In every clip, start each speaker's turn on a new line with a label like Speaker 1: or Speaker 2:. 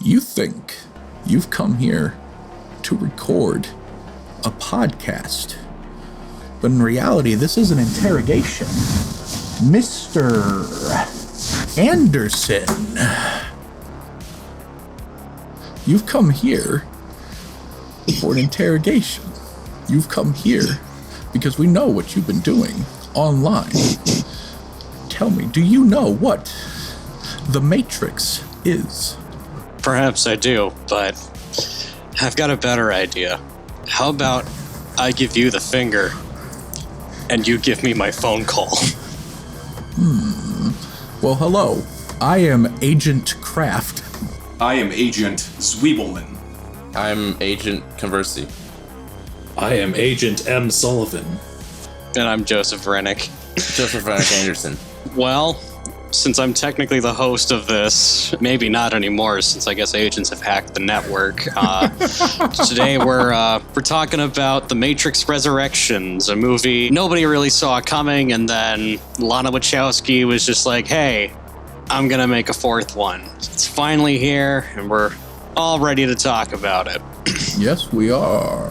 Speaker 1: You think you've come here to record a podcast, but in reality, this is an interrogation. Mr. Anderson, you've come here for an interrogation. You've come here because we know what you've been doing online. Tell me, do you know what the Matrix is?
Speaker 2: Perhaps I do, but I've got a better idea. How about I give you the finger and you give me my phone call?
Speaker 1: Well, hello. I am Agent Kraft.
Speaker 3: I am Agent Zwiebelman.
Speaker 4: I'm Agent Conversey.
Speaker 5: I am Agent M. Sullivan.
Speaker 2: And I'm Joseph Rennick.
Speaker 4: Joseph Rennick Anderson.
Speaker 2: Well, since I'm technically the host of this, maybe not anymore, since I guess agents have hacked the network. Today we're talking about The Matrix Resurrections, a movie nobody really saw coming, and then Lana Wachowski was just like, "Hey, I'm gonna make a fourth one." It's finally here, and we're all ready to talk about it.
Speaker 1: Yes, we are.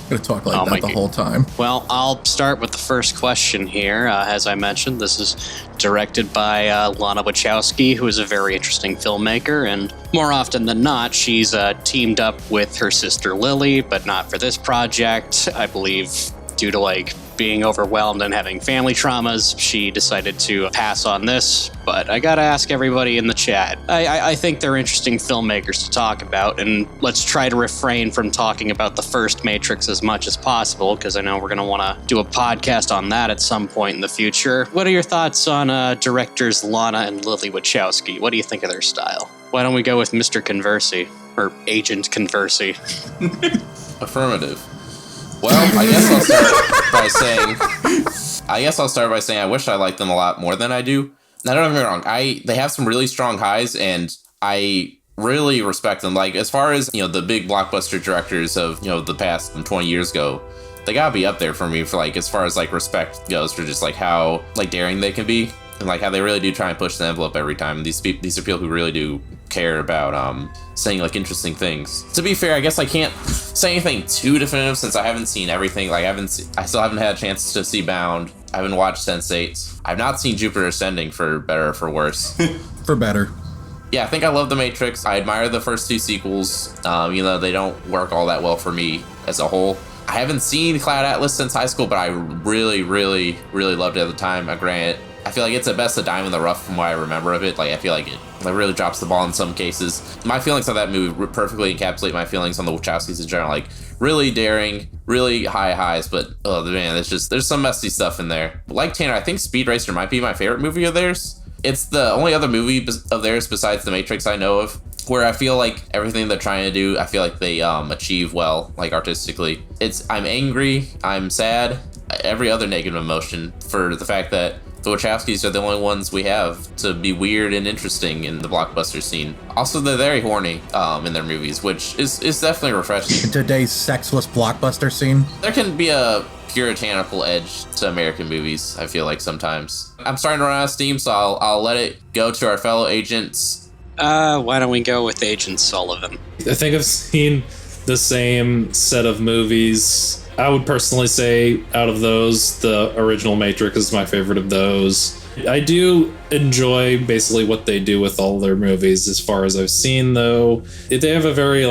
Speaker 1: Gonna talk like that the whole time.
Speaker 2: Well, I'll start with the first question here. As I mentioned, this is directed by Lana Wachowski, who is a very interesting filmmaker, and more often than not, she's teamed up with her sister Lily, but not for this project. I believe due to being overwhelmed and having family traumas, she decided to pass on this. But I gotta ask everybody in the chat. I think they're interesting filmmakers to talk about, and let's try to refrain from talking about the first Matrix as much as possible, because I know we're gonna want to do a podcast on that at some point in the future. What are your thoughts on directors Lana and Lily Wachowski? What do you think of their style? Why don't we go with Mr. Conversey, or Agent Conversey?
Speaker 4: Affirmative. Well, I guess I'll start by saying I wish I liked them a lot more than I do. Now, don't get me wrong. They have some really strong highs, and I really respect them. As far as, the big blockbuster directors of, the past 20 years ago, they gotta be up there for me for, as far as, respect goes for just, how, daring they can be. And, how they really do try and push the envelope every time. These are people who really do care about saying interesting things. To be fair, I guess I can't say anything too definitive since I haven't seen everything. I still haven't had a chance to see Bound. I haven't watched Sense8. I've not seen Jupiter Ascending, for better or for worse.
Speaker 1: For better.
Speaker 4: Yeah, I think I love The Matrix. I admire the first two sequels, even though they don't work all that well for me as a whole. I haven't seen Cloud Atlas since high school, but I really, really, really loved it at the time. Granted, I feel like it's at best a dime in the rough from what I remember of it. I feel like it really drops the ball in some cases. My feelings on that movie perfectly encapsulate my feelings on the Wachowskis in general. Really daring, really high highs, but oh man, there's some messy stuff in there. Like Tanner, I think Speed Racer might be my favorite movie of theirs. It's the only other movie of theirs besides The Matrix I know of where I feel like everything they're trying to do, I feel like they achieve well, artistically. I'm angry, I'm sad, every other negative emotion for the fact that the Wachowskis are the only ones we have to be weird and interesting in the blockbuster scene. Also, they're very horny in their movies, which is definitely refreshing.
Speaker 1: In today's sexless blockbuster scene,
Speaker 4: there can be a puritanical edge to American movies, I feel like sometimes. I'm starting to run out of steam, so I'll let it go to our fellow agents.
Speaker 2: Why don't we go with Agent Sullivan?
Speaker 5: I think I've seen the same set of movies. I would personally say out of those, the original Matrix is my favorite of those. I do enjoy basically what they do with all their movies as far as I've seen, though. They have a very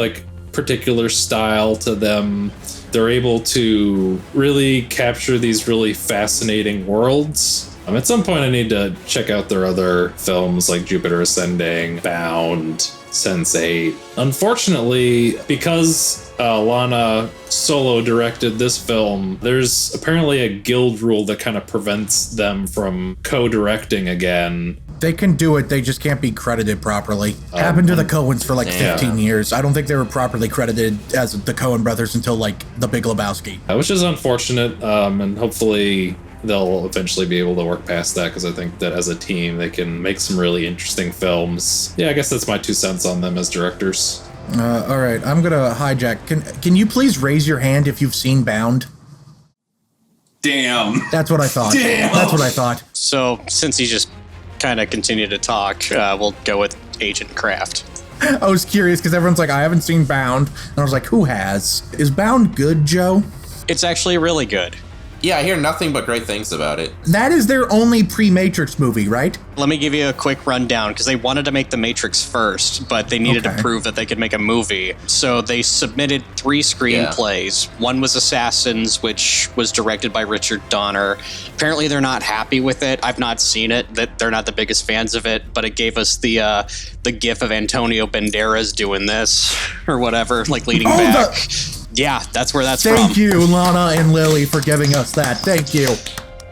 Speaker 5: particular style to them. They're able to really capture these really fascinating worlds. At some point I need to check out their other films like Jupiter Ascending, Bound, Sense8. Unfortunately, because Lana solo directed this film, there's apparently a guild rule that kind of prevents them from co-directing again.
Speaker 1: They can do it, they just can't be credited properly. Happened to the Coens for 15 years. I don't think they were properly credited as the Coen brothers until The Big Lebowski.
Speaker 5: Which is unfortunate, and hopefully they'll eventually be able to work past that, because I think that as a team they can make some really interesting films. Yeah, I guess that's my 2 cents on them as directors.
Speaker 1: All right, I'm gonna hijack. Can you please raise your hand if you've seen Bound?
Speaker 3: Damn.
Speaker 1: That's what I thought.
Speaker 3: Damn.
Speaker 1: That's what I thought.
Speaker 2: So, since he just kind of continued to talk, we'll go with Agent Kraft.
Speaker 1: I was curious because everyone's like, I haven't seen Bound. And I was like, who has? Is Bound good, Joe?
Speaker 2: It's actually really good.
Speaker 4: Yeah, I hear nothing but great things about it.
Speaker 1: That is their only pre-Matrix movie, right?
Speaker 2: Let me give you a quick rundown, because they wanted to make The Matrix first, but they needed to prove that they could make a movie. So they submitted 3 screenplays. One was Assassins, which was directed by Richard Donner. Apparently they're not happy with it. I've not seen it. That they're not the biggest fans of it, but it gave us the gif of Antonio Banderas doing this, or whatever, like leaning back. Yeah, that's where that's from.
Speaker 1: Thank you, Lana and Lily, for giving us that. Thank you.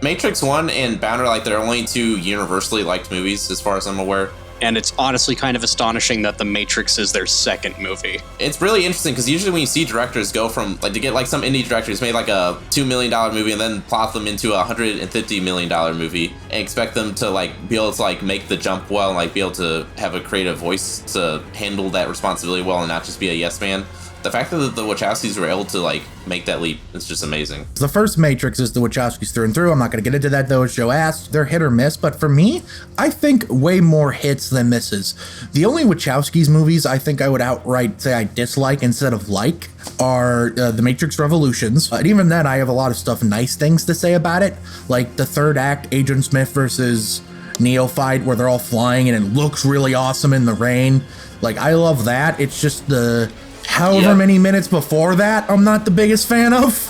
Speaker 4: Matrix 1 and Bound are like their only 2 universally liked movies, as far as I'm aware.
Speaker 2: And it's honestly kind of astonishing that The Matrix is their second movie.
Speaker 4: It's really interesting because usually when you see directors go from, like, to get like some indie directors made like a $2 million movie and then plot them into a $150 million movie and expect them to like be able to like make the jump well and like be able to have a creative voice to handle that responsibility well and not just be a yes man. The fact that the Wachowskis were able to like make that leap is just amazing.
Speaker 1: The first Matrix is the Wachowskis through and through. I'm not going to get into that though, as Joe asked. They're hit or miss, but for me, I think way more hits than misses. The only Wachowskis movies I think I would outright say I dislike instead of like are The Matrix Revolutions. And even then, I have a lot of nice things to say about it. Like the third act, Agent Smith versus Neo fight, where they're all flying and it looks really awesome in the rain. Like, I love that. It's just the however many minutes before that I'm not the biggest fan of.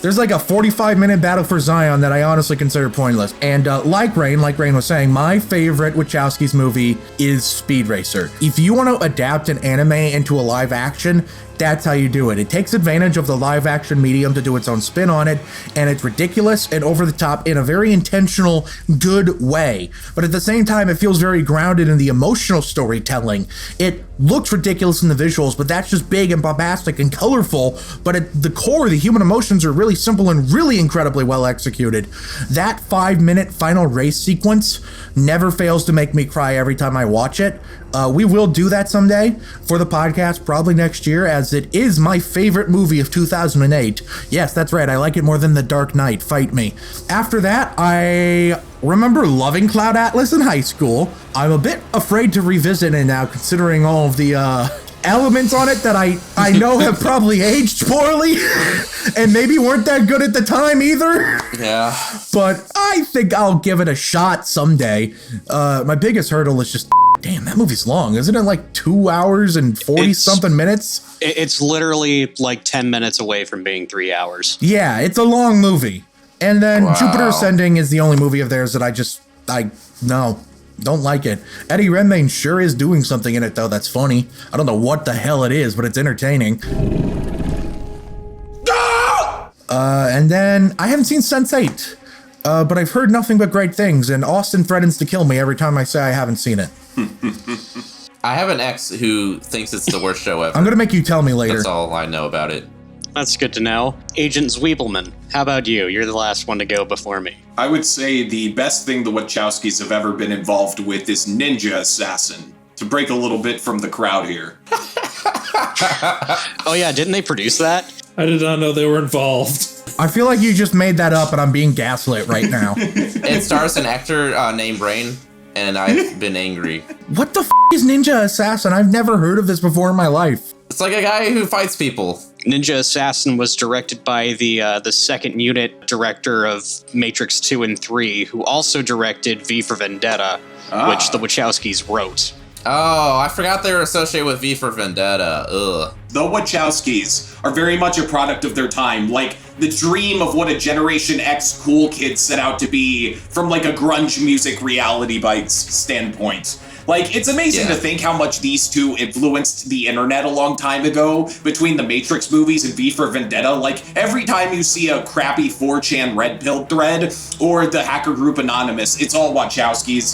Speaker 1: There's like a 45-minute battle for Zion that I honestly consider pointless. And like Rein was saying, my favorite Wachowskis movie is Speed Racer. If you want to adapt an anime into a live action, that's how you do it. It takes advantage of the live action medium to do its own spin on it, and it's ridiculous and over the top in a very intentional, good way. But at the same time, it feels very grounded in the emotional storytelling. It looks ridiculous in the visuals, but that's just big and bombastic and colorful. But at the core, the human emotions are really simple and really incredibly well executed. That 5-minute final race sequence never fails to make me cry every time I watch it. We will do that someday for the podcast, probably next year, as it is my favorite movie of 2008. Yes, that's right. I like it more than The Dark Knight. Fight me. After that, I remember loving Cloud Atlas in high school. I'm a bit afraid to revisit it now, considering all of the elements on it that I know have probably aged poorly and maybe weren't that good at the time either.
Speaker 4: Yeah.
Speaker 1: But I think I'll give it a shot someday. My biggest hurdle is just, damn, that movie's long. Isn't it like 2 hours and 40-something minutes?
Speaker 2: It's literally like 10 minutes away from being 3 hours.
Speaker 1: Yeah, it's a long movie. And then Jupiter Ascending is the only movie of theirs that I don't like it. Eddie Redmayne sure is doing something in it, though, that's funny. I don't know what the hell it is, but it's entertaining. And then I haven't seen Sense8, but I've heard nothing but great things, and Austin threatens to kill me every time I say I haven't seen it.
Speaker 4: I have an ex who thinks it's the worst show ever.
Speaker 1: I'm gonna make you tell me later.
Speaker 4: That's all I know about it.
Speaker 2: That's good to know. Agent Zwiebelman, how about you? You're the last one to go before me.
Speaker 3: I would say the best thing the Wachowskis have ever been involved with is Ninja Assassin. To break a little bit from the crowd here.
Speaker 2: Oh yeah, didn't they produce that?
Speaker 5: I did not know they were involved.
Speaker 1: I feel like you just made that up and I'm being gaslit right now.
Speaker 4: It stars an actor named Rein, and I've been angry.
Speaker 1: What the is Ninja Assassin? I've never heard of this before in my life.
Speaker 4: It's like a guy who fights people.
Speaker 2: Ninja Assassin was directed by the second unit director of Matrix 2 and 3, who also directed V for Vendetta, which the Wachowskis wrote.
Speaker 4: Oh, I forgot they were associated with V for Vendetta. Ugh.
Speaker 3: The Wachowskis are very much a product of their time, like the dream of what a Generation X cool kid set out to be from like a grunge music reality bites standpoint. Like, it's amazing to think how much these two influenced the internet a long time ago between the Matrix movies and V for Vendetta. Like, every time you see a crappy 4chan red pill thread or the hacker group Anonymous, it's all Wachowski's,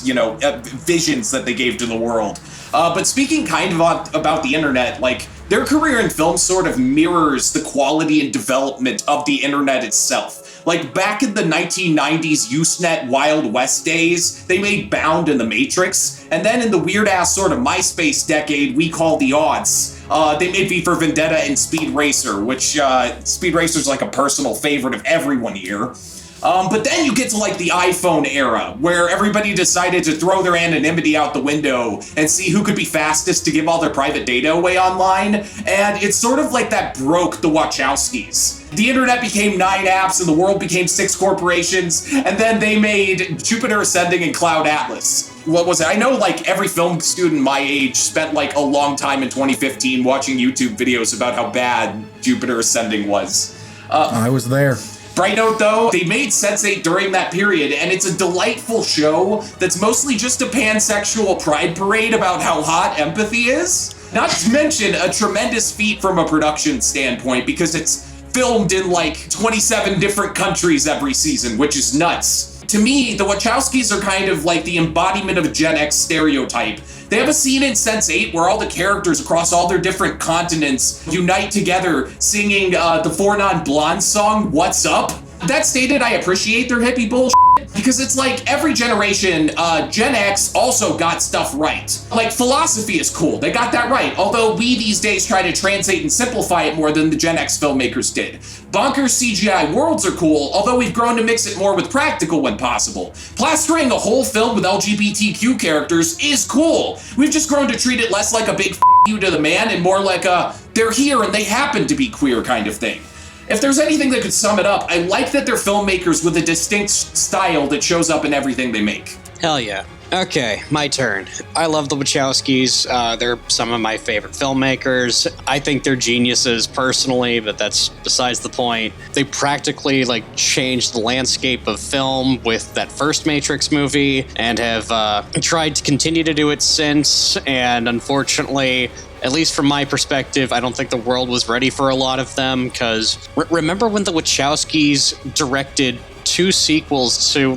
Speaker 3: visions that they gave to the world. But speaking kind of about the internet, like, their career in film sort of mirrors the quality and development of the internet itself. Like, back in the 1990s Usenet Wild West days, they made Bound and The Matrix, and then in the weird-ass sort of MySpace decade we call the aughts, they made V for Vendetta and Speed Racer, which Speed Racer's like a personal favorite of everyone here. But then you get to like the iPhone era, where everybody decided to throw their anonymity out the window and see who could be fastest to give all their private data away online. And it's sort of like that broke the Wachowskis. The internet became 9 apps and the world became 6 corporations, and then they made Jupiter Ascending and Cloud Atlas. What was it? I know like every film student my age spent like a long time in 2015 watching YouTube videos about how bad Jupiter Ascending was.
Speaker 1: I was there.
Speaker 3: Bright note though, they made Sense8 during that period, and it's a delightful show that's mostly just a pansexual pride parade about how hot empathy is. Not to mention a tremendous feat from a production standpoint, because it's filmed in like 27 different countries every season, which is nuts. To me, the Wachowskis are kind of like the embodiment of a Gen X stereotype. They have a scene in Sense8 where all the characters across all their different continents unite together singing the Four Non-Blondes song, What's Up? That stated, I appreciate their hippie bullshit, because it's like every generation, Gen X also got stuff right. Like philosophy is cool, they got that right, although we these days try to translate and simplify it more than the Gen X filmmakers did. Bonkers CGI worlds are cool, although we've grown to mix it more with practical when possible. Plastering a whole film with LGBTQ characters is cool. We've just grown to treat it less like a big you to the man and more like a they're here and they happen to be queer kind of thing. If there's anything that could sum it up, I like that they're filmmakers with a distinct style that shows up in everything they make.
Speaker 2: Hell yeah. Okay, my turn. I love the Wachowskis. They're some of my favorite filmmakers. I think they're geniuses personally, but that's besides the point. They practically changed the landscape of film with that first Matrix movie and have tried to continue to do it since. And unfortunately, at least from my perspective, I don't think the world was ready for a lot of them, because remember when the Wachowskis directed 2 sequels to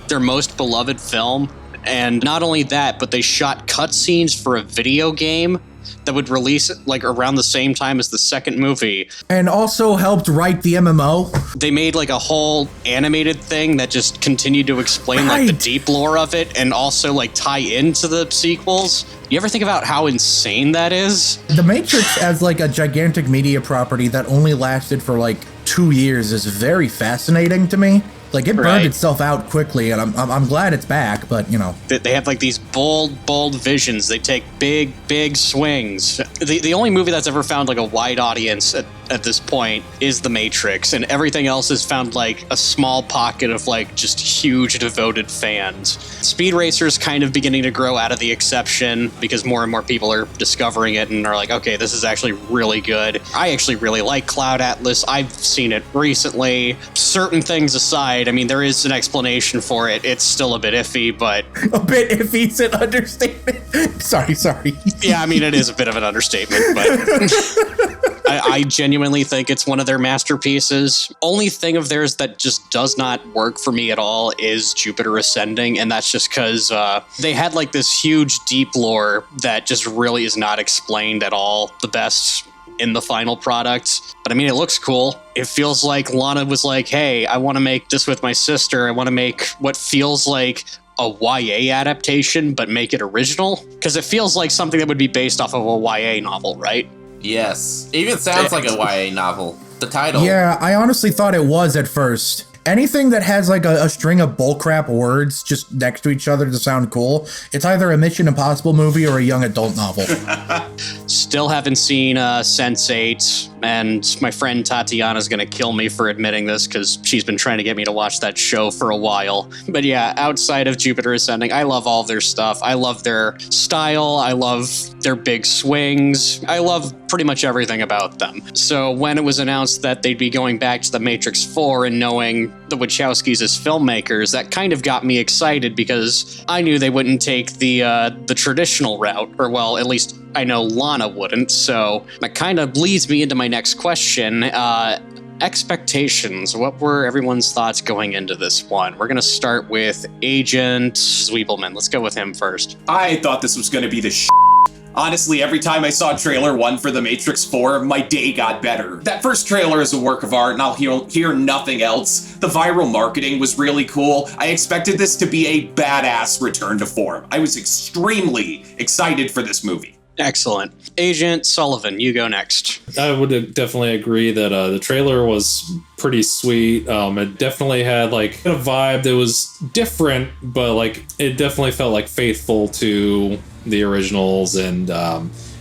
Speaker 2: their most beloved film? And not only that, but they shot cutscenes for a video game that would release around the same time as the second movie.
Speaker 1: And also helped write the MMO.
Speaker 2: They made a whole animated thing that just continued to explain the deep lore of it and also tie into the sequels. You ever think about how insane that is?
Speaker 1: The Matrix as a gigantic media property that only lasted for 2 years is very fascinating to me. It burned itself out quickly, and I'm glad it's back, but,
Speaker 2: They have, these bold visions. They take big swings. The only movie that's ever found, a wide audience at this point is The Matrix, and everything else has found, a small pocket of, just huge devoted fans. Speed Racer's kind of beginning to grow out of the exception because more and more people are discovering it and are okay, this is actually really good. I actually really like Cloud Atlas. I've seen it recently. Certain things aside, there is an explanation for it. It's still a bit iffy, but...
Speaker 1: A bit iffy is an understatement. Sorry.
Speaker 2: Yeah, it is a bit of an understatement, but... I genuinely think it's one of their masterpieces. Only thing of theirs that just does not work for me at all is Jupiter Ascending, and that's just because they had this huge deep lore that just really is not explained at all the best in the final product. But it looks cool. It feels like Lana was hey, I want to make this with my sister. I want to make what feels like a YA adaptation, but make it original. Because it feels like something that would be based off of a YA novel, right?
Speaker 4: Yes. It even sounds like a YA novel. The title.
Speaker 1: Yeah, I honestly thought it was at first. Anything that has a string of bullcrap words just next to each other to sound cool, it's either a Mission Impossible movie or a young adult novel.
Speaker 2: Still haven't seen Sense8, and my friend Tatiana's gonna kill me for admitting this because she's been trying to get me to watch that show for a while. But yeah, outside of Jupiter Ascending, I love all of their stuff. I love their style. I love their big swings. I love pretty much everything about them. So when it was announced that they'd be going back to The Matrix 4 and knowing the Wachowskis as filmmakers, that kind of got me excited because I knew they wouldn't take the traditional route, or well, at least I know Lana wouldn't. So that kind of leads me into my next question. Expectations. What were everyone's thoughts going into this one? We're going to start with Agent Zwiebelman. Let's go with him first.
Speaker 3: I thought this was going to be the Honestly, every time I saw trailer 1 for The Matrix 4, my day got better. That first trailer is a work of art, and I'll hear nothing else. The viral marketing was really cool. I expected this to be a badass return to form. I was extremely excited for this movie.
Speaker 2: Excellent. Agent Sullivan, you go next.
Speaker 5: I would definitely agree that the trailer was pretty sweet. It definitely had like a vibe that was different, but like it definitely felt like faithful to the originals, and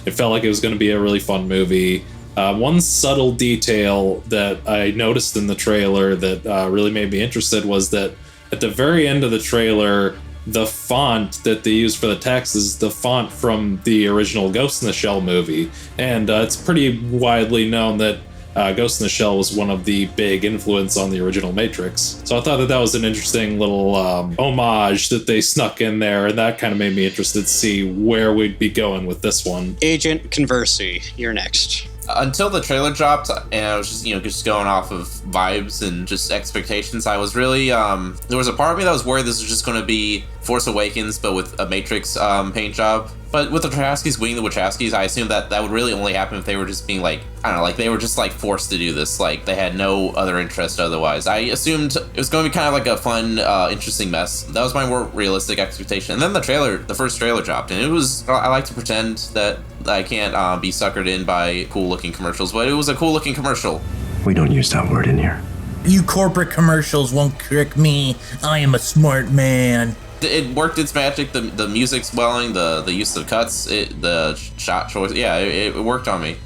Speaker 5: it felt like it was going to be a really fun movie. One subtle detail that I noticed in the trailer that really made me interested was that at the very end of the trailer, the font that they use for the text is the font from the original Ghost in the Shell movie. And it's pretty widely known that Ghost in the Shell was one of the big influence on the original Matrix. So I thought that that was an interesting little homage that they snuck in there, and that kind of made me interested to see where we'd be going with this one.
Speaker 2: Agent Conversey, you're next.
Speaker 4: Until the trailer dropped, and I was just going off of vibes and just expectations, I was really there was a part of me that was worried this was just going to be Force Awakens but with a Matrix paint job. But with the Wachowskis being the Wachowskis, I assumed that would really only happen if they were just being like, I don't know, like they were just like forced to do this, like they had no other interest otherwise. I assumed it was going to be kind of like a fun, interesting mess. That was my more realistic expectation. And then the first trailer dropped, and it was, I like to pretend that I can't be suckered in by cool looking commercials, but it was a cool looking commercial.
Speaker 6: We don't use that word in here.
Speaker 7: You corporate commercials won't trick me. I am a smart man.
Speaker 4: It worked its magic. The music's welling, the use of cuts, the shot choice. Yeah, it worked on me.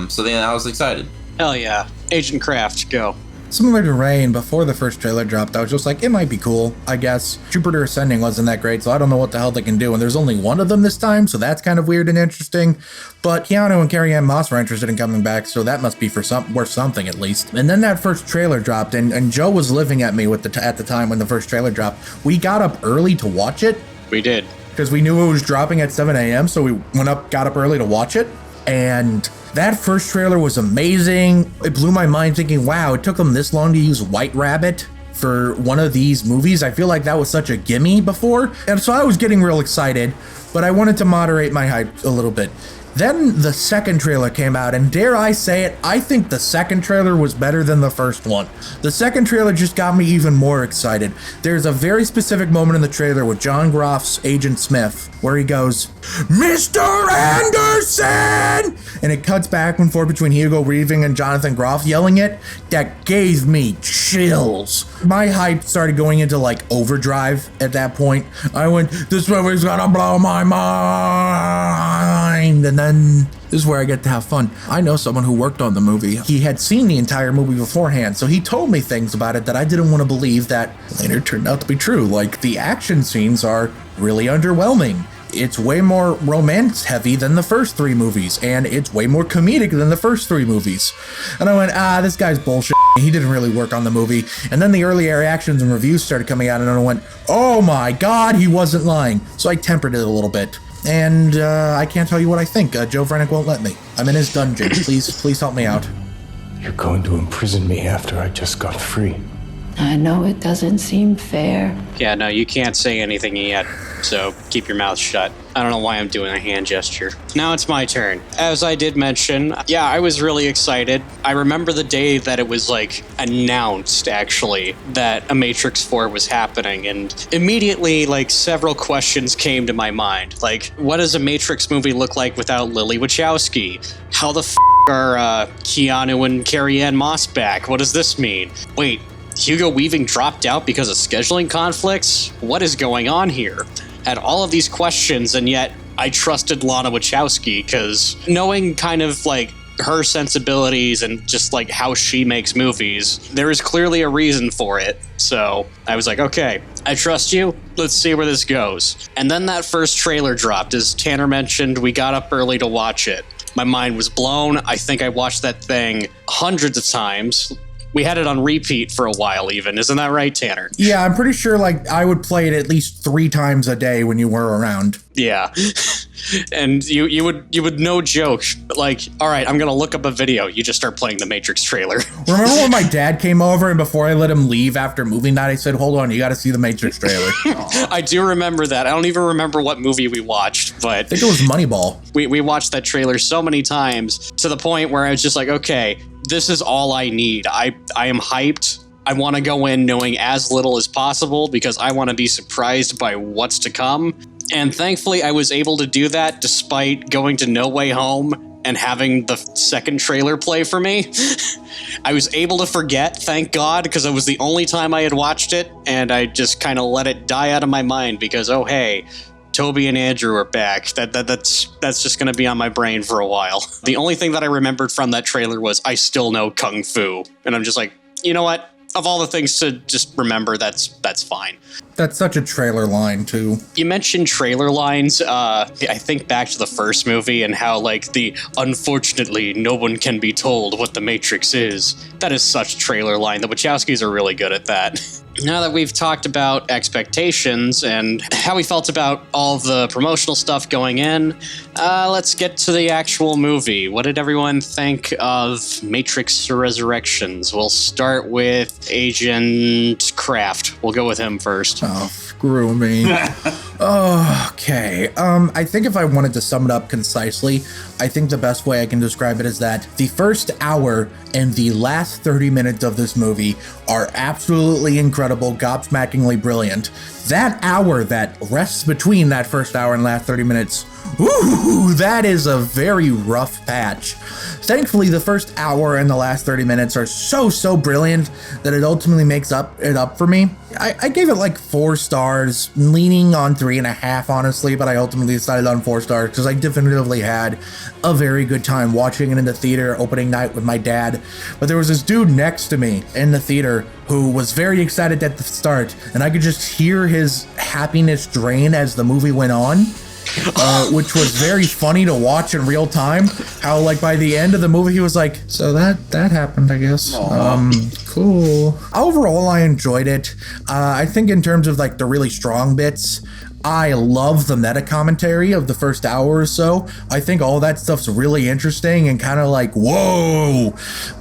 Speaker 4: So then I was excited.
Speaker 2: Hell yeah. Agent Kraft, go.
Speaker 1: Similar to Rein, before the first trailer dropped, I was just like, it might be cool, I guess. Jupiter Ascending wasn't that great, so I don't know what the hell they can do. And there's only one of them this time, so that's kind of weird and interesting. But Keanu and Carrie-Anne Moss were interested in coming back, so that must be worth something at least. And then that first trailer dropped, and Joe was living at me with at the time when the first trailer dropped. We got up early to watch it.
Speaker 2: We did.
Speaker 1: Because we knew it was dropping at 7 a.m., so we got up early to watch it. And that first trailer was amazing. It blew my mind thinking, wow, it took them this long to use White Rabbit for one of these movies. I feel like that was such a gimme before. And so I was getting real excited, but I wanted to moderate my hype a little bit. Then the second trailer came out, and dare I say it, I think the second trailer was better than the first one. The second trailer just got me even more excited. There's a very specific moment in the trailer with John Groff's Agent Smith, where he goes, Mr. Anderson! And it cuts back and forth between Hugo Weaving and Jonathan Groff yelling it. That gave me chills. My hype started going into like overdrive at that point. I went, this movie's gonna blow my mind. And then this is where I get to have fun. I know someone who worked on the movie. He had seen the entire movie beforehand, so he told me things about it that I didn't want to believe that later turned out to be true. Like, the action scenes are really underwhelming. It's way more romance heavy than the first three movies, and it's way more comedic than the first three movies. And I went, this guy's bullshit. He didn't really work on the movie. And then the early reactions and reviews started coming out, and I went, oh my god, he wasn't lying. So I tempered it a little bit. And I can't tell you what I think. Joe Vrenick won't let me. I'm in his dungeon. Please help me out.
Speaker 6: You're going to imprison me after I just got free.
Speaker 8: I know it doesn't seem fair.
Speaker 2: Yeah, no, you can't say anything yet, so keep your mouth shut. I don't know why I'm doing a hand gesture. Now it's my turn. As I did mention, yeah, I was really excited. I remember the day that it was, like, announced, actually, that a Matrix 4 was happening, and immediately, like, several questions came to my mind. Like, what does a Matrix movie look like without Lily Wachowski? How the are Keanu and Carrie-Anne Moss back? What does this mean? Wait, Hugo Weaving dropped out because of scheduling conflicts? What is going on here? Had all of these questions, and yet I trusted Lana Wachowski because knowing kind of like her sensibilities and just like how she makes movies, there is clearly a reason for it. So I was like, okay, I trust you. Let's see where this goes. And then that first trailer dropped. As Tanner mentioned, we got up early to watch it. My mind was blown. I think I watched that thing hundreds of times. We had it on repeat for a while even. Isn't that right, Tanner?
Speaker 1: Yeah, I'm pretty sure like I would play it at least 3 times a day when you were around.
Speaker 2: Yeah. And you would no joke, like, all right, I'm going to look up a video. You just start playing the Matrix trailer.
Speaker 1: Remember when my dad came over and before I let him leave after movie night, I said, hold on, you got to see the Matrix trailer.
Speaker 2: I do remember that. I don't even remember what movie we watched, but I
Speaker 1: think it was Moneyball.
Speaker 2: We watched that trailer so many times to the point where I was just like, okay, this is all I need. I am hyped. I want to go in knowing as little as possible because I want to be surprised by what's to come. And thankfully, I was able to do that despite going to No Way Home and having the second trailer play for me. I was able to forget, thank God, because it was the only time I had watched it, and I just kind of let it die out of my mind because, oh hey, Toby and Andrew are back. That's just going to be on my brain for a while. The only thing that I remembered from that trailer was I still know Kung Fu, and I'm just like, you know what? Of all the things to just remember, that's fine.
Speaker 1: That's such a trailer line, too.
Speaker 2: You mentioned trailer lines. I think back to the first movie and how, like, the unfortunately no one can be told what the Matrix is. That is such a trailer line. The Wachowskis are really good at that. Now that we've talked about expectations and how we felt about all of the promotional stuff going in, let's get to the actual movie. What did everyone think of Matrix Resurrections? We'll start with Agent Kraft. We'll go with him first.
Speaker 1: Oh, screw me. Okay. I think if I wanted to sum it up concisely, I think the best way I can describe it is that the first hour and the last 30 minutes of this movie are absolutely incredible, gobsmackingly brilliant. That hour that rests between that first hour and last 30 minutes, ooh, that is a very rough patch. Thankfully, the first hour and the last 30 minutes are so brilliant that it ultimately makes it up for me. I gave it like 4 stars, leaning on 3.5, honestly, but I ultimately decided on 4 stars because I definitively had a very good time watching it in the theater opening night with my dad. But there was this dude next to me in the theater who was very excited at the start, and I could just hear his happiness drain as the movie went on. Which was very funny to watch in real time. How, like, by the end of the movie, he was like, so that happened, I guess. Cool. Overall, I enjoyed it. I think in terms of, like, the really strong bits, I love the meta commentary of the first hour or so. I think all that stuff's really interesting and kind of like, whoa.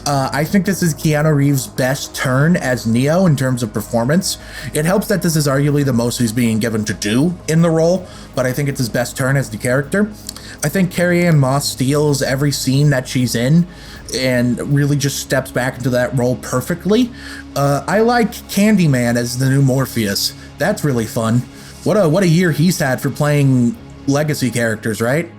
Speaker 1: I think this is Keanu Reeves' best turn as Neo in terms of performance. It helps that this is arguably the most he's being given to do in the role, but I think it's his best turn as the character. I think Carrie-Anne Moss steals every scene that she's in and really just steps back into that role perfectly. I like Candyman as the new Morpheus. That's really fun. What a year he's had for playing legacy characters, right?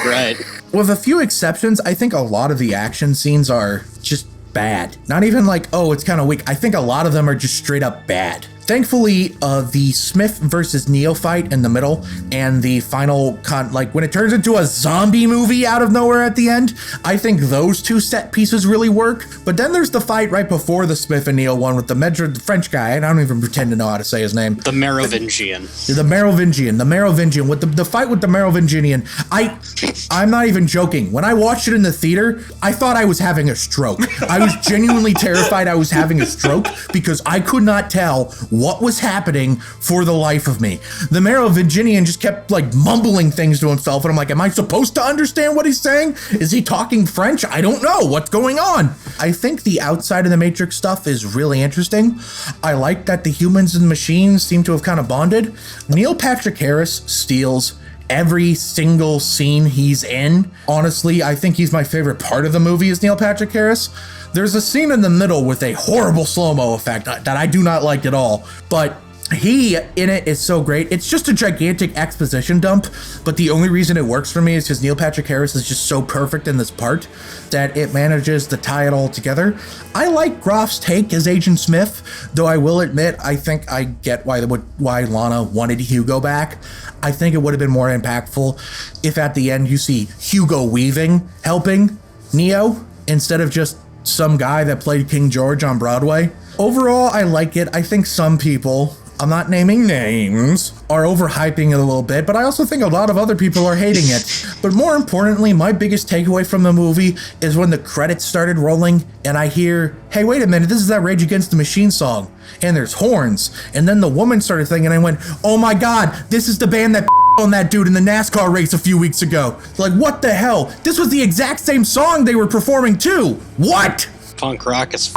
Speaker 2: Right.
Speaker 1: With a few exceptions, I think a lot of the action scenes are just bad. Not even like, oh, it's kind of weak. I think a lot of them are just straight up bad. Thankfully, the Smith versus Neo fight in the middle and the final when it turns into a zombie movie out of nowhere at the end, I think those two set pieces really work. But then there's the fight right before the Smith and Neo one with the French guy, and I don't even pretend to know how to say his name.
Speaker 2: The Merovingian.
Speaker 1: The Merovingian, with the fight with the Merovingian. I'm not even joking. When I watched it in the theater, I thought I was having a stroke. I was genuinely terrified I was having a stroke because I could not tell what was happening for the life of me. The Merovingian just kept like mumbling things to himself, and I'm like, am I supposed to understand what he's saying? Is he talking French? I don't know what's going on. I think the outside of the Matrix stuff is really interesting. I like that the humans and machines seem to have kind of bonded. Neil Patrick Harris steals every single scene he's in. Honestly, I think he's my favorite part of the movie is Neil Patrick Harris. There's a scene in the middle with a horrible slow-mo effect that I do not like at all, but he in it is so great. It's just a gigantic exposition dump, but the only reason it works for me is because Neil Patrick Harris is just so perfect in this part that it manages to tie it all together. I like Groff's take as Agent Smith, though I will admit I think I get why Lana wanted Hugo back. I think it would have been more impactful if at the end you see Hugo Weaving helping Neo instead of just some guy that played King George on Broadway. Overall, I like it. I think some people, I'm not naming names, are overhyping it a little bit, but I also think a lot of other people are hating it. But more importantly, my biggest takeaway from the movie is when the credits started rolling and I hear, hey, wait a minute, this is that Rage Against the Machine song, and there's horns. And then the woman started thinking, and I went, oh my God, this is the band that on that dude in the NASCAR race a few weeks ago. Like, what the hell? This was the exact same song they were performing too. What?
Speaker 2: Punk rock is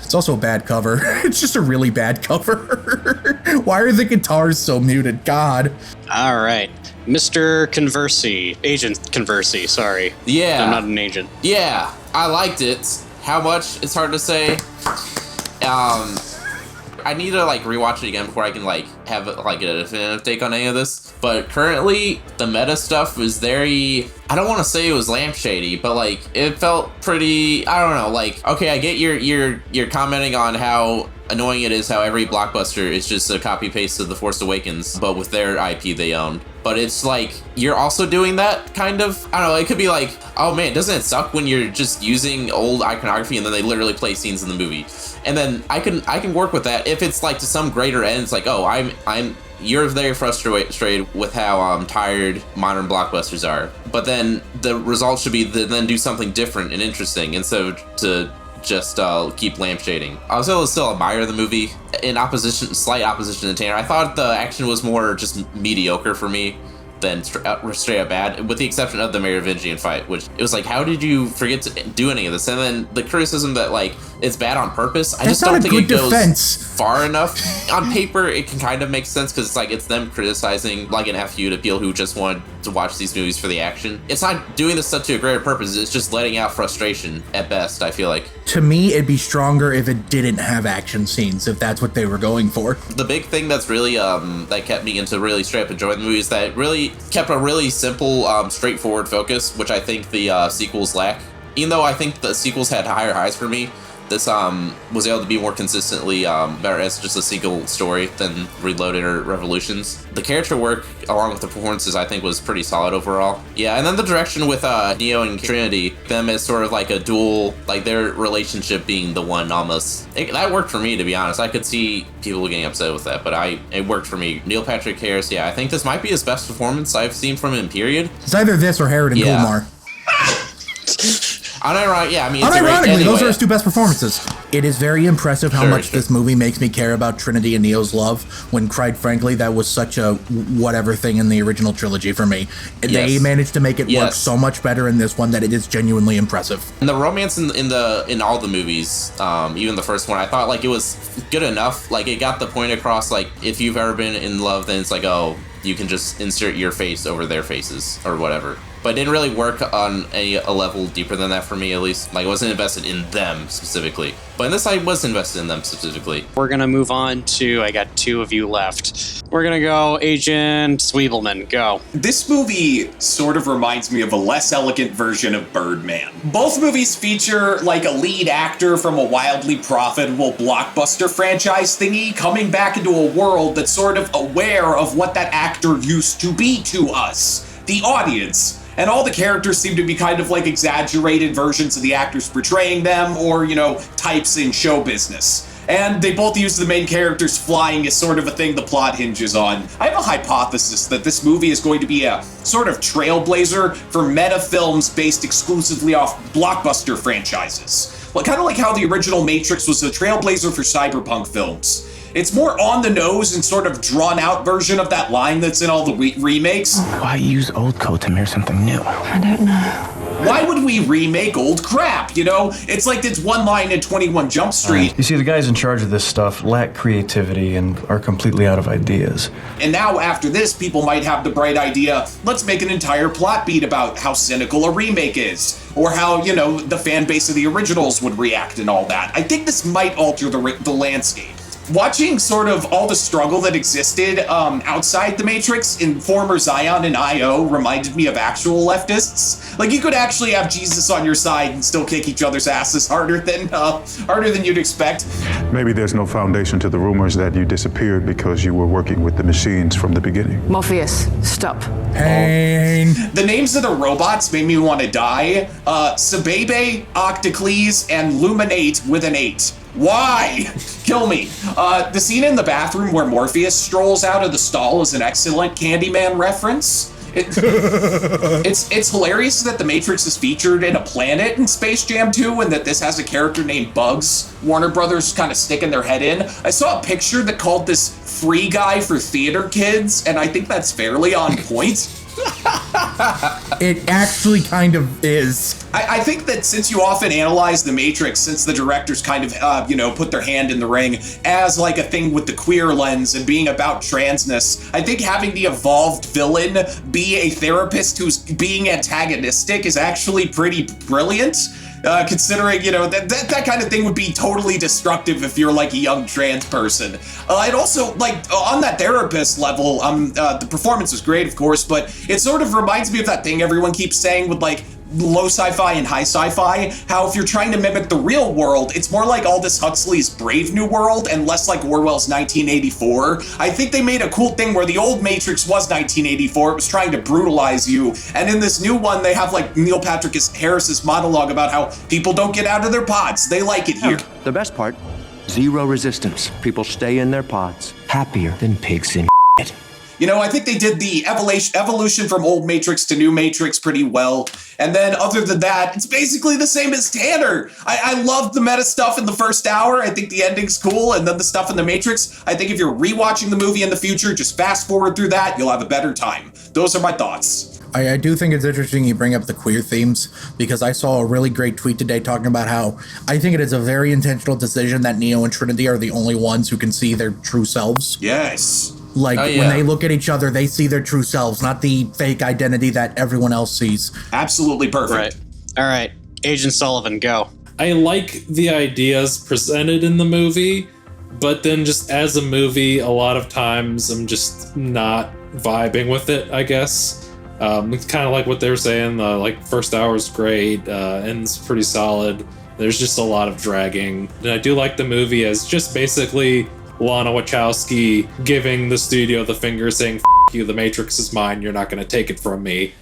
Speaker 1: It's also a bad cover. It's just a really bad cover. Why are the guitars so muted? God.
Speaker 2: All right. Mr. Conversey. Agent Conversey, sorry.
Speaker 4: Yeah.
Speaker 2: I'm not an agent.
Speaker 4: Yeah, I liked it. How much? It's hard to say. I need to like rewatch it again before I can like have like a definitive take on any of this. But currently, the meta stuff is very, I don't want to say it was lampshady, but like it felt pretty, I don't know, like, okay, I get you're commenting on how annoying it is how every blockbuster is just a copy paste of The Force Awakens, but with their IP they own. But it's like, you're also doing that kind of, I don't know, it could be like, oh man, doesn't it suck when you're just using old iconography and then they literally play scenes in the movie? And then I can work with that if it's like to some greater end. It's like, oh, you're very frustrated with how tired modern blockbusters are. But then the result should be to then do something different and interesting instead of to just keep lampshading. I was able to still admire the movie in slight opposition to Tanner. I thought the action was more just mediocre for me than straight up bad, with the exception of the Merovingian fight, which it was like, how did you forget to do any of this? And then the criticism that like it's bad on purpose, I just don't think it goes far enough. On paper, it can kind of make sense because it's like it's them criticizing like an FU to people who just wanted to watch these movies for the action. It's not doing this stuff to a greater purpose. It's just letting out frustration at best, I feel like.
Speaker 7: To me, it'd be stronger if it didn't have action scenes, if that's what they were going for.
Speaker 4: The big thing that's really that kept me into really straight up enjoying the movie is that it really kept a really simple, straightforward focus, which I think the sequels lack. Even though I think the sequels had higher highs for me, this was able to be more consistently better as just a single story than Reloaded or Revolutions. The character work, along with the performances, I think was pretty solid overall. Yeah, and then the direction with Neo and Trinity, them as sort of like a dual, like their relationship being the one almost. That worked for me, to be honest. I could see people getting upset with that, but it worked for me. Neil Patrick Harris, yeah, I think this might be his best performance I've seen from him, period.
Speaker 7: It's either this or Herod and Gulmar.
Speaker 4: Unironically,
Speaker 7: those are his two best performances. It is very impressive how much this movie makes me care about Trinity and Neo's love, when, quite frankly, that was such a whatever thing in the original trilogy for me. Yes. They managed to make it work so much better in this one that it is genuinely impressive.
Speaker 4: And the romance in all the movies, even the first one, I thought like it was good enough. Like it got the point across. Like if you've ever been in love, then it's like, oh, you can just insert your face over their faces or whatever. But it didn't really work on a level deeper than that for me, at least. Like, I wasn't invested in them specifically. But in this, I was invested in them specifically.
Speaker 2: We're going to move on to, I got two of you left. We're going to go Agent Sweebelman. Go.
Speaker 3: This movie sort of reminds me of a less elegant version of Birdman. Both movies feature, like, a lead actor from a wildly profitable blockbuster franchise thingy coming back into a world that's sort of aware of what that actor used to be to us, the audience. And all the characters seem to be kind of like exaggerated versions of the actors portraying them, or, you know, types in show business. And they both use the main characters flying as sort of a thing the plot hinges on. I have a hypothesis that this movie is going to be a sort of trailblazer for meta films based exclusively off blockbuster franchises. Well, kind of like how the original Matrix was a trailblazer for cyberpunk films. It's more on the nose and sort of drawn out version of that line that's in all the remakes.
Speaker 6: Why use old code to mirror something new?
Speaker 8: I don't know.
Speaker 3: Why would we remake old crap, you know? It's like this one line in 21 Jump Street.
Speaker 9: You see, the guys in charge of this stuff lack creativity and are completely out of ideas.
Speaker 3: And now after this, people might have the bright idea, let's make an entire plot beat about how cynical a remake is. Or how, you know, the fan base of the originals would react and all that. I think this might alter the landscape. Watching sort of all the struggle that existed outside the Matrix in former Zion and IO reminded me of actual leftists. Like, you could actually have Jesus on your side and still kick each other's asses harder than you'd expect.
Speaker 10: Maybe there's no foundation to the rumors that you disappeared because you were working with the machines from the beginning.
Speaker 8: Morpheus, stop.
Speaker 7: Pain.
Speaker 3: The names of the robots made me want to die. Sabebe, Octocles, and Luminate with an 8. Why? Kill me. The scene in the bathroom where Morpheus strolls out of the stall is an excellent Candyman reference. It's hilarious that The Matrix is featured in a planet in Space Jam 2 and that this has a character named Bugs. Warner Brothers kind of sticking their head in. I saw a picture that called this Free Guy for Theater Kids, and I think that's fairly on point.
Speaker 7: It actually kind of is.
Speaker 3: I think that since you often analyze The Matrix, since the directors kind of, put their hand in the ring as like a thing with the queer lens and being about transness, I think having the evolved villain be a therapist who's being antagonistic is actually pretty brilliant. considering, that kind of thing would be totally destructive if you're like a young trans person. And also, like, on that therapist level, the performance was great, of course, but it sort of reminds me of that thing everyone keeps saying with, like, low sci-fi and high sci-fi, how if you're trying to mimic the real world, it's more like Aldous Huxley's Brave New World and less like Orwell's 1984. I think they made a cool thing where the old Matrix was 1984, it was trying to brutalize you, and in this new one, they have like Neil Patrick Harris's monologue about how people don't get out of their pods, they like it here.
Speaker 11: The best part, zero resistance. People stay in their pods, happier than pigs in shit.
Speaker 3: I think they did the evolution from old Matrix to new Matrix pretty well. And then other than that, it's basically the same as Tanner. I loved the meta stuff in the first hour. I think the ending's cool. And then the stuff in the Matrix, I think if you're rewatching the movie in the future, just fast forward through that, you'll have a better time. Those are my thoughts.
Speaker 7: I do think it's interesting you bring up the queer themes, because I saw a really great tweet today talking about how I think it is a very intentional decision that Neo and Trinity are the only ones who can see their true selves.
Speaker 3: Yes.
Speaker 7: Like, when they look at each other, they see their true selves, not the fake identity that everyone else sees.
Speaker 3: Absolutely perfect.
Speaker 2: Right. All right. Agent Sullivan, go.
Speaker 5: I like the ideas presented in the movie, but then just as a movie, a lot of times I'm just not vibing with it, I guess. It's kind of like what they were saying, first hour is great, ends pretty solid. There's just a lot of dragging. And I do like the movie as just basically Lana Wachowski giving the studio the finger saying, "F you, the Matrix is mine, you're not going to take it from me."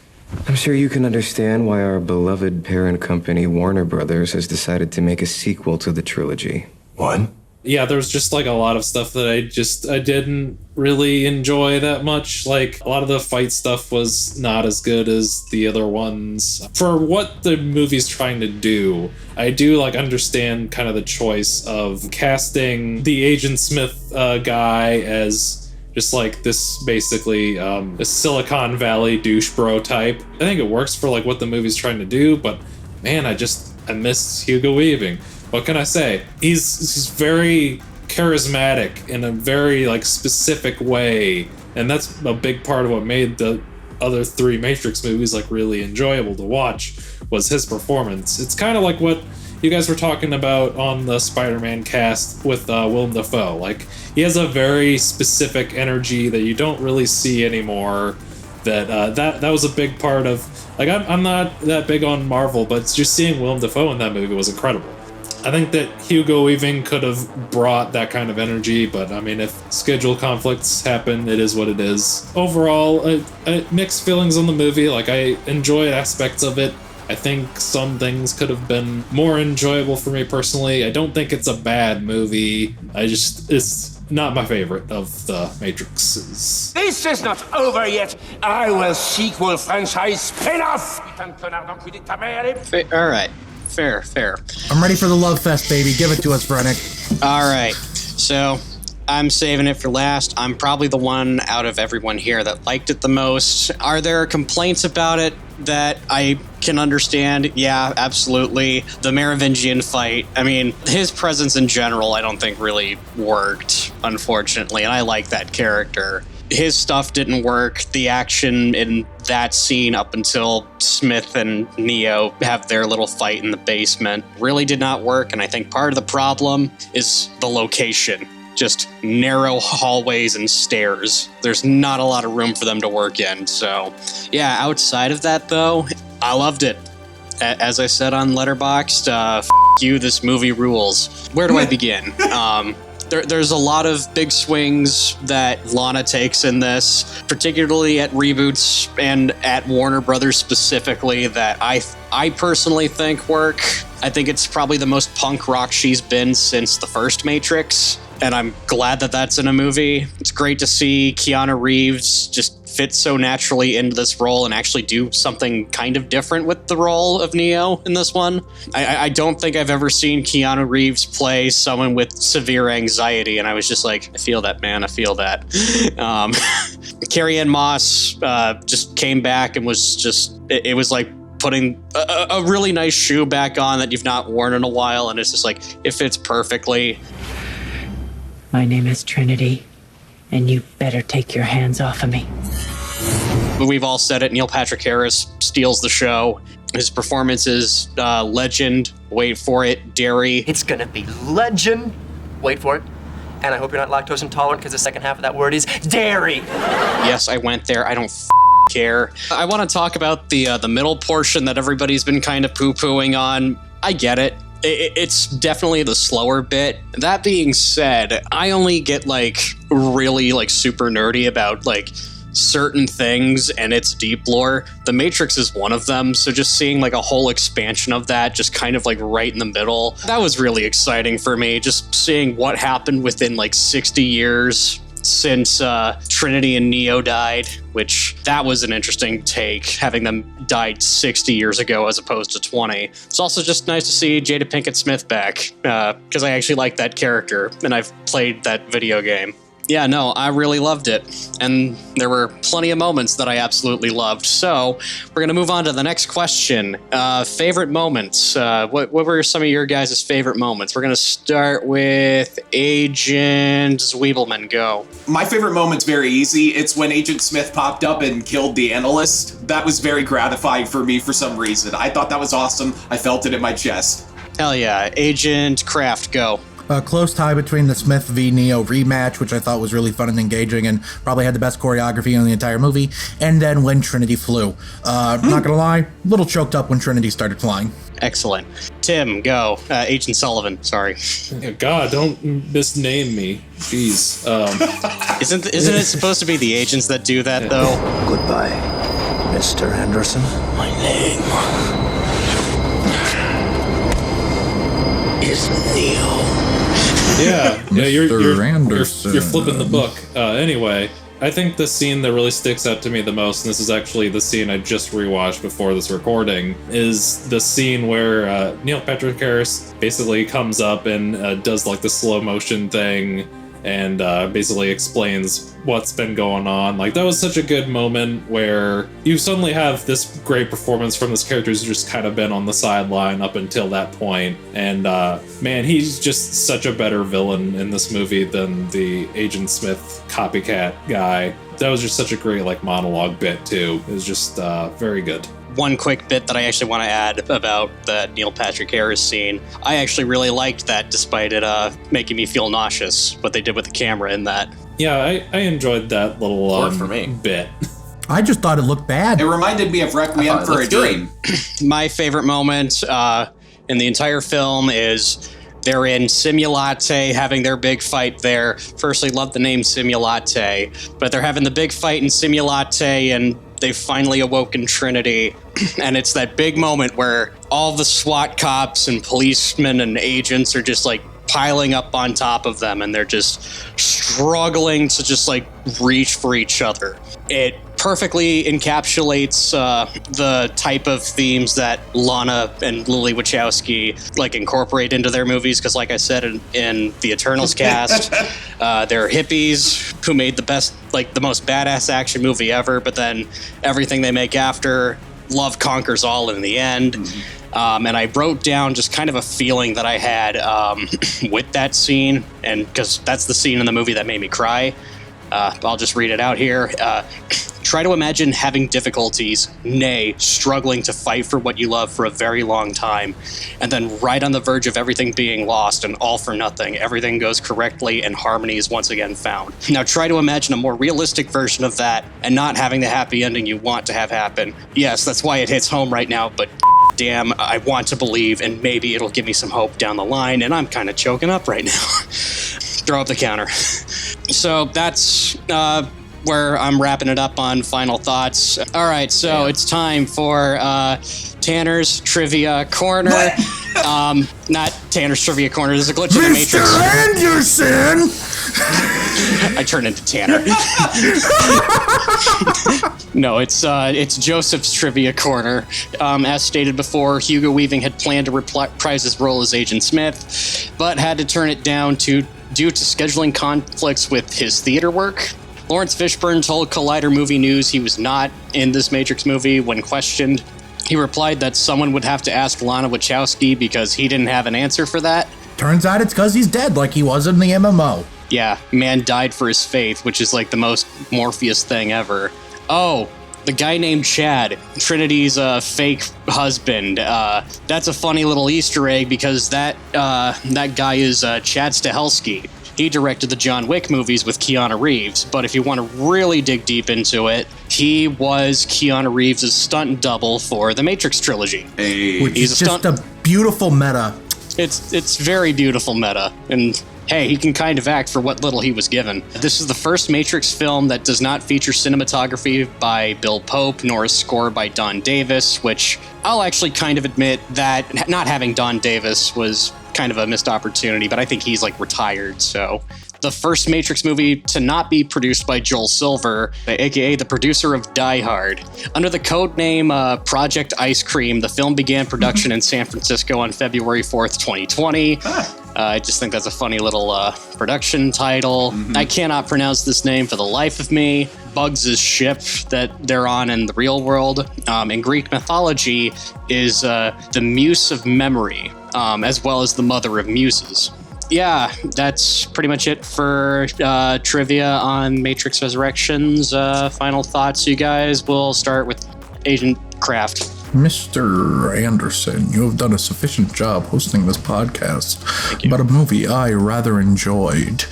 Speaker 12: I'm sure you can understand why our beloved parent company, Warner Brothers, has decided to make a sequel to the trilogy.
Speaker 6: What?
Speaker 5: Yeah, there's just like a lot of stuff that I didn't really enjoy that much. Like, a lot of the fight stuff was not as good as the other ones. For what the movie's trying to do, I do understand kind of the choice of casting the Agent Smith guy as just like this basically a Silicon Valley douche bro type. I think it works for what the movie's trying to do, but man, I miss Hugo Weaving. What can I say? He's very charismatic in a very specific way, and that's a big part of what made the other three Matrix movies really enjoyable to watch, was his performance. It's kind of like what you guys were talking about on the Spider-Man cast with Willem Dafoe. He has a very specific energy that you don't really see anymore. That was a big part of I'm not that big on Marvel, but just seeing Willem Dafoe in that movie was incredible. I think that Hugo Weaving could have brought that kind of energy, but I mean, if schedule conflicts happen, it is what it is. Overall, mixed feelings on the movie. I enjoyed aspects of it. I think some things could have been more enjoyable for me personally. I don't think it's a bad movie. It's not my favorite of the Matrixes.
Speaker 13: This is not over yet. I will sequel franchise spin-off.
Speaker 2: All right. Fair.
Speaker 7: I'm ready for the love fest, baby. Give it to us, Brennick.
Speaker 2: All right. So I'm saving it for last. I'm probably the one out of everyone here that liked it the most. Are there complaints about it that I can understand? Yeah, absolutely. The Merovingian fight, I mean, his presence in general, I don't think really worked, unfortunately, and I like that character. His stuff didn't work. The action in that scene up until Smith and Neo have their little fight in the basement really did not work, and I think part of the problem is the location. Just narrow hallways and stairs. There's not a lot of room for them to work in. So, yeah, outside of that, though, I loved it. As I said on Letterboxd, f*** you, this movie rules. Where do I begin? There's a lot of big swings that Lana takes in this, particularly at reboots and at Warner Brothers specifically, that I personally think work. I think it's probably the most punk rock she's been since the first Matrix, and I'm glad that that's in a movie. It's great to see Keanu Reeves just fit so naturally into this role and actually do something kind of different with the role of Neo in this one. I don't think I've ever seen Keanu Reeves play someone with severe anxiety, and I was just like, I feel that, man, I feel that. Carrie-Anne Moss just came back and was just, it was like putting a really nice shoe back on that you've not worn in a while, and it's just like, it fits perfectly.
Speaker 8: My name is Trinity, and you better take your hands off of me.
Speaker 2: We've all said it, Neil Patrick Harris steals the show. His performance is legend. Wait for it, dairy.
Speaker 14: It's gonna be legend. Wait for it. And I hope you're not lactose intolerant because the second half of that word is dairy.
Speaker 2: Yes, I went there. I don't care. I want to talk about the middle portion that everybody's been kind of poo-pooing on. I get it. It's definitely the slower bit. That being said, I only get like really like super nerdy about like certain things and its deep lore. The Matrix is one of them, so just seeing like a whole expansion of that just kind of like right in the middle, that was really exciting for me. Just seeing what happened within like 60 years since Trinity and Neo died, which that was an interesting take, having them died 60 years ago as opposed to 20. It's also just nice to see Jada Pinkett Smith back, because I actually like that character, and I've played that video game. Yeah, no, I really loved it. And there were plenty of moments that I absolutely loved. So we're going to move on to the next question. Favorite moments. What were some of your guys' favorite moments? We're going to start with Agent Zwiebelman. Go.
Speaker 3: My favorite moment's very easy. It's when Agent Smith popped up and killed the analyst. That was very gratifying for me for some reason. I thought that was awesome. I felt it in my chest.
Speaker 2: Hell yeah. Agent Kraft, go.
Speaker 7: A close tie between the Smith v. Neo rematch, which I thought was really fun and engaging and probably had the best choreography in the entire movie, and then when Trinity flew. Not gonna lie, a little choked up when Trinity started flying.
Speaker 2: Excellent. Tim, go. Agent Sullivan, sorry.
Speaker 5: God, don't misname me. Jeez.
Speaker 2: Isn't it supposed to be the agents that do that, though?
Speaker 6: Goodbye, Mr. Anderson. My name is Neo.
Speaker 5: Yeah, you're
Speaker 1: Anderson.
Speaker 5: you're flipping the book. Anyway, I think the scene that really sticks out to me the most, and this is actually the scene I just rewatched before this recording, is the scene where Neil Patrick Harris basically comes up and does like the slow motion thing and basically explains what's been going on. Like, that was such a good moment where you suddenly have this great performance from this character who's just kind of been on the sideline up until that point. And man, he's just such a better villain in this movie than the Agent Smith copycat guy. That was just such a great like monologue bit too. It was just very good.
Speaker 2: One quick bit that I actually want to add about the Neil Patrick Harris scene. I actually really liked that, despite it making me feel nauseous, what they did with the camera in that.
Speaker 5: Yeah, I enjoyed that little
Speaker 4: for me.
Speaker 5: bit.
Speaker 7: I just thought it looked bad.
Speaker 3: It reminded me of Requiem for a Dream.
Speaker 2: My favorite moment in the entire film is they're in Simulate, having their big fight there. Firstly, love the name Simulate, but they're having the big fight in Simulate, and they've finally awoken Trinity. And it's that big moment where all the SWAT cops and policemen and agents are just like piling up on top of them, and they're just struggling to just like reach for each other. It perfectly encapsulates the type of themes that Lana and Lily Wachowski like incorporate into their movies, because like I said in the Eternals cast, they're hippies who made the most badass action movie ever, but then everything they make after, love conquers all in the end. And I wrote down just kind of a feeling that I had with that scene, and because that's the scene in the movie that made me cry. I'll just read it out here. Try to imagine having difficulties, nay, struggling to fight for what you love for a very long time, and then right on the verge of everything being lost and all for nothing, everything goes correctly and harmony is once again found. Now try to imagine a more realistic version of that and not having the happy ending you want to have happen. Yes, that's why it hits home right now, but damn, I want to believe, and maybe it'll give me some hope down the line, and I'm kind of choking up right now. Throw up the counter. So that's where I'm wrapping it up on final thoughts. All right, so it's time for Tanner's Trivia Corner. Not Tanner's Trivia Corner. There's a glitch in the Matrix.
Speaker 7: Mr. Anderson!
Speaker 2: I turned into Tanner. No, it's Joseph's Trivia Corner. As stated before, Hugo Weaving had planned to reprise his role as Agent Smith, but had to turn it down due to scheduling conflicts with his theater work. Lawrence Fishburne told Collider Movie News he was not in this Matrix movie. When questioned, he replied that someone would have to ask Lana Wachowski because he didn't have an answer for that.
Speaker 7: Turns out it's because he's dead, like he was in the MMO.
Speaker 2: Yeah, man died for his faith, which is like the most Morpheus thing ever. Oh, The guy named Chad, Trinity's fake husband. That's a funny little Easter egg because that guy is Chad Stahelski. He directed the John Wick movies with Keanu Reeves, but if you want to really dig deep into it, he was Keanu Reeves' stunt double for the Matrix trilogy.
Speaker 7: Which is just a beautiful meta.
Speaker 2: It's very beautiful meta, and hey, he can kind of act for what little he was given. This is the first Matrix film that does not feature cinematography by Bill Pope, nor a score by Don Davis, which I'll actually kind of admit that not having Don Davis was kind of a missed opportunity, but I think he's like retired, so. The first Matrix movie to not be produced by Joel Silver, aka the producer of Die Hard. Under the codename Project Ice Cream, the film began production in San Francisco on February 4th, 2020. I just think that's a funny little production title. I cannot pronounce this name for the life of me. Bugs' ship that they're on in the real world, in Greek mythology, is the Muse of Memory, as well as the Mother of Muses. Yeah, that's pretty much it for trivia on Matrix Resurrections. Final thoughts, you guys? We'll start with Agent Kraft.
Speaker 1: Mr. Anderson, you have done a sufficient job hosting this podcast about a movie I rather enjoyed.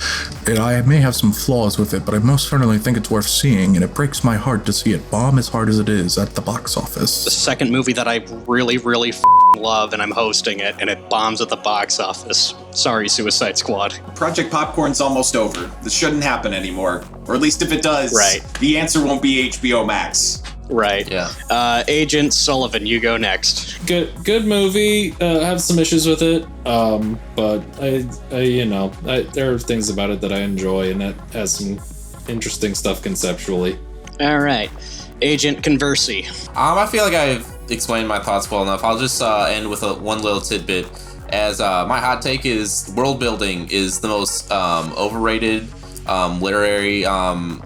Speaker 1: And I may have some flaws with it, but I most certainly think it's worth seeing, and it breaks my heart to see it bomb as hard as it is at the box office.
Speaker 2: The second movie that I really, really love, and I'm hosting it, and it bombs at the box office. Sorry, Suicide Squad.
Speaker 3: Project Popcorn's almost over. This shouldn't happen anymore. Or at least if it does, the answer won't be HBO Max.
Speaker 2: Right. Yeah. Agent Sullivan, you go next.
Speaker 5: Good movie. I have some issues with it, but there are things about it that I enjoy, and that has some interesting stuff conceptually.
Speaker 2: All right, Agent Conversey.
Speaker 4: I feel like I've explained my thoughts well enough. I'll just end with one little tidbit. As my hot take is, world building is the most overrated literary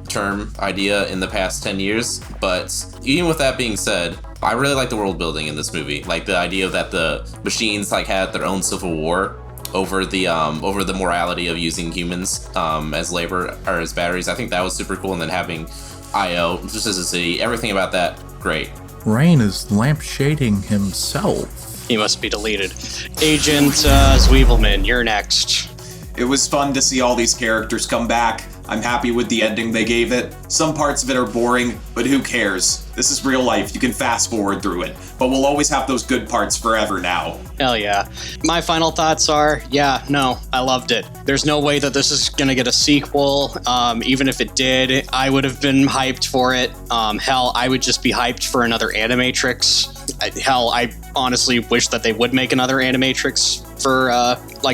Speaker 4: term idea in the past 10 years. But even with that being said, I really like the world building in this movie. Like the idea that the machines like had their own civil war over the morality of using humans as labor or as batteries. I think that was super cool. And then having IO just as a city, everything about that, great.
Speaker 1: Rein is lampshading himself.
Speaker 2: He must be deleted. Agent Zweebelman, you're next.
Speaker 3: It was fun to see all these characters come back. I'm happy with the ending they gave it. Some parts of it are boring, but who cares? This is real life. You can fast forward through it. But we'll always have those good parts forever now.
Speaker 2: Hell yeah. My final thoughts are, I loved it. There's no way that this is going to get a sequel. Even if it did, I would have been hyped for it. Hell, I would just be hyped for another Animatrix. Hell, I honestly wish that they would make another Animatrix for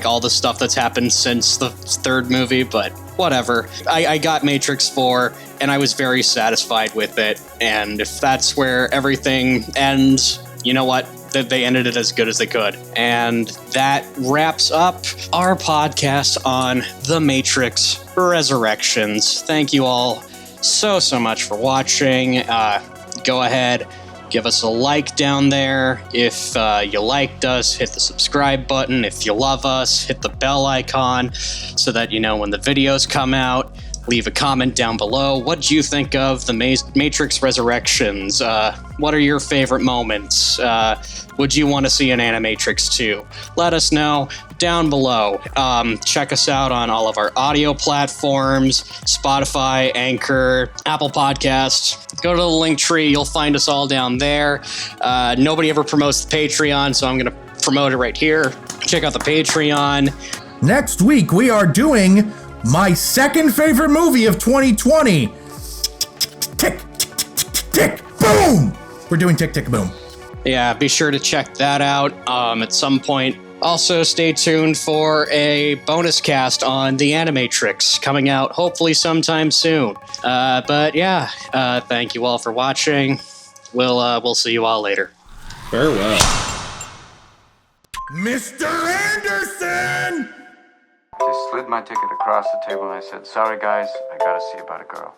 Speaker 2: all the stuff that's happened since the third movie, but whatever. I got Matrix 4 and I was very satisfied with it, and if that's where everything ends, you know what? They ended it as good as they could. And that wraps up our podcast on The Matrix Resurrections. Thank you all so much for watching. Go ahead, give us a like down there. If you liked us, hit the subscribe button. If you love us, hit the bell icon so that you know when the videos come out. Leave a comment down below. What did you think of the Matrix Resurrections? What are your favorite moments? Would you want to see an Animatrix 2? Let us know down below. Check us out on all of our audio platforms, Spotify, Anchor, Apple Podcasts. Go to the link tree. You'll find us all down there. Nobody ever promotes the Patreon, so I'm going to promote it right here. Check out the Patreon.
Speaker 7: Next week, we are doing my second favorite movie of 2020. Tick, tick, tick, tick, boom! We're doing Tick, Tick, Boom.
Speaker 2: Yeah, be sure to check that out at some point. Also, stay tuned for a bonus cast on The Animatrix coming out hopefully sometime soon. But yeah, thank you all for watching. We'll see you all later.
Speaker 5: Farewell.
Speaker 7: Mr. Anderson!
Speaker 15: I slid my ticket across the table and I said, "Sorry guys, I gotta see about a girl."